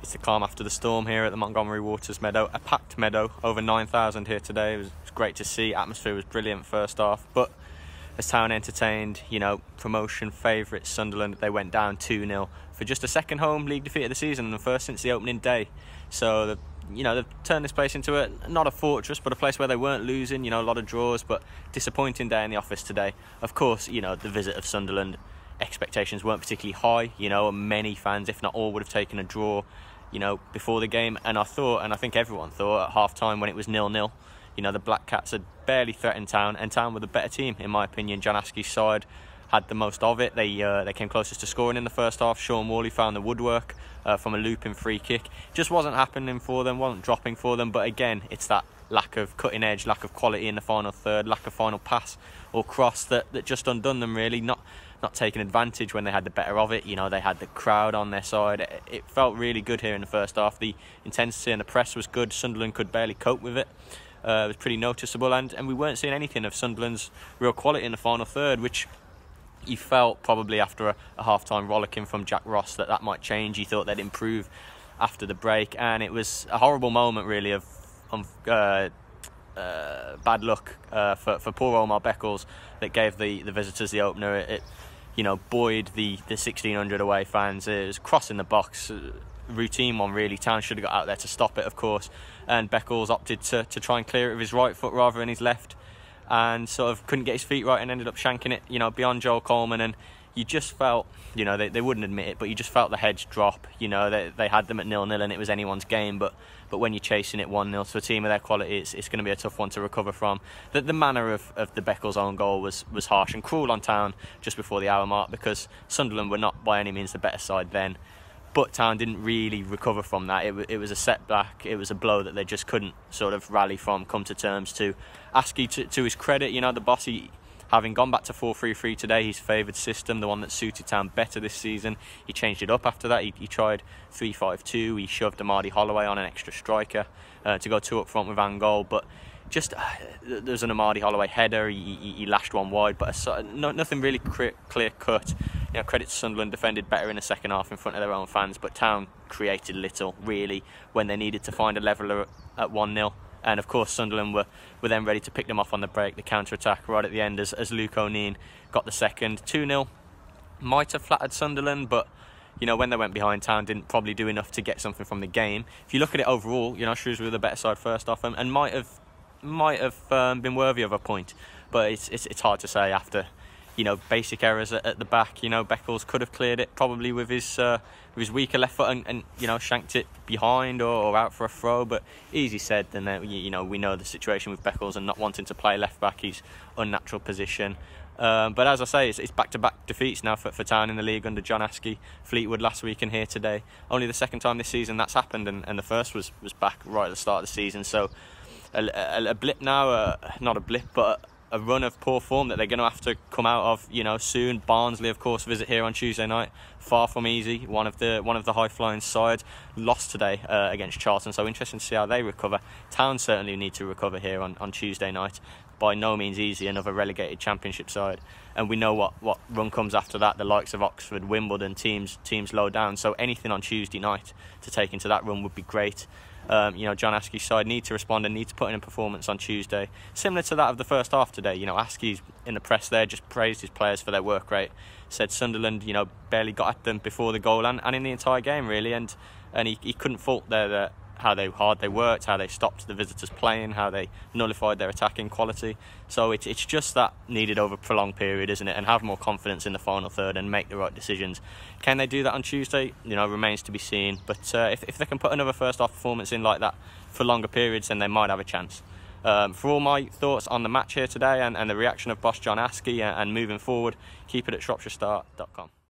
It's the calm after the storm here at the Montgomery Waters Meadow. A packed meadow, over 9,000 here today. It was great to see. Atmosphere was brilliant first half, but as Town entertained, promotion favourites Sunderland, they went down 2-0 for just a second home league defeat of the season and the first since the opening day. So they've turned this place into not a fortress, but a place where they weren't losing. A lot of draws, but disappointing day in the office today. Of course, the visit of Sunderland, expectations weren't particularly high. Many fans, if not all, would have taken a draw before the game, and I think everyone thought at half-time when it was 0-0, the Black Cats had barely threatened Town, and Town were the better team, in my opinion. John Askey's side had the most of it. They came closest to scoring in the first half. Sean Worley found the woodwork from a looping free kick. Just wasn't happening for them, wasn't dropping for them, but again, it's that lack of cutting edge, lack of quality in the final third, lack of final pass or cross that just undone them, really. Not taking advantage when they had the better of it. They had the crowd on their side. It felt really good here in the first half. The intensity and the press was good. Sunderland could barely cope with it. It was pretty noticeable, and we weren't seeing anything of Sunderland's real quality in the final third, which you felt probably after a half-time rollicking from Jack Ross that might change. You thought they'd improve after the break, and it was a horrible moment, really, of bad luck for poor Omar Beckles that gave the visitors the opener. It buoyed the 1,600 away fans. It was crossing the box, routine one really. Town should have got out there to stop it, of course, and Beckles opted to try and clear it with his right foot rather than his left, and sort of couldn't get his feet right and ended up shanking it beyond Joel Coleman. And you just felt, they wouldn't admit it, but you just felt the heads drop. They had them at 0-0 and it was anyone's game, but when you're chasing it 1-0 to a team of their quality, it's going to be a tough one to recover from. The manner of the Beckles' own goal was harsh and cruel on Town just before the hour mark, because Sunderland were not by any means the better side then, but Town didn't really recover from that. It was a setback. It was a blow that they just couldn't sort of rally from, come to terms to. Askey, to his credit, the boss, having gone back to 4-3-3 today, his favoured system, the one that suited Town better this season, he changed it up after that. He tried 3-5-2. He shoved Amadi Holloway on an extra striker to go two up front with Angol, but just there's an Amadi Holloway header. He lashed one wide, but nothing really clear cut. Credit to Sunderland, defended better in the second half in front of their own fans, but Town created little, really, when they needed to find a leveller at 1-0. And of course Sunderland were then ready to pick them off on the break, the counter-attack right at the end as Luke O'Neill got the second. 2-0 might have flattered Sunderland, but when they went behind, Town didn't probably do enough to get something from the game. If you look at it overall, Shrewsbury were the better side first off, and might have been worthy of a point, but it's hard to say after basic errors at the back. Beckles could have cleared it probably with his weaker left foot and shanked it behind or out for a throw, but easy said. And we know the situation with Beckles and not wanting to play left back, his unnatural position. But as I say, it's back-to-back defeats now for Town in the league under John Askey. Fleetwood last week and here today. Only the second time this season that's happened, and the first was back right at the start of the season. So a blip now, not a blip, but a run of poor form that they're going to have to come out of, soon. Barnsley, of course, visit here on Tuesday night. Far from easy. One of the high-flying sides. Lost today against Charlton, so interesting to see how they recover. Town certainly need to recover here on Tuesday night. By no means easy, another relegated Championship side, and we know what run comes after that. The likes of Oxford, Wimbledon, teams low down. So anything on Tuesday night to take into that run would be great. John Askey's side need to respond and need to put in a performance on Tuesday, similar to that of the first half today. Askey's in the press there just praised his players for their work rate, said Sunderland barely got at them before the goal and in the entire game, really, and he couldn't fault how hard they worked, how they stopped the visitors playing, how they nullified their attacking quality. So it's just that needed over a prolonged period, isn't it? And have more confidence in the final third and make the right decisions. Can they do that on Tuesday? Remains to be seen. But if they can put another first half performance in like that for longer periods, then they might have a chance. For all my thoughts on the match here today and the reaction of boss John Askey and moving forward, keep it at shropshirestart.com.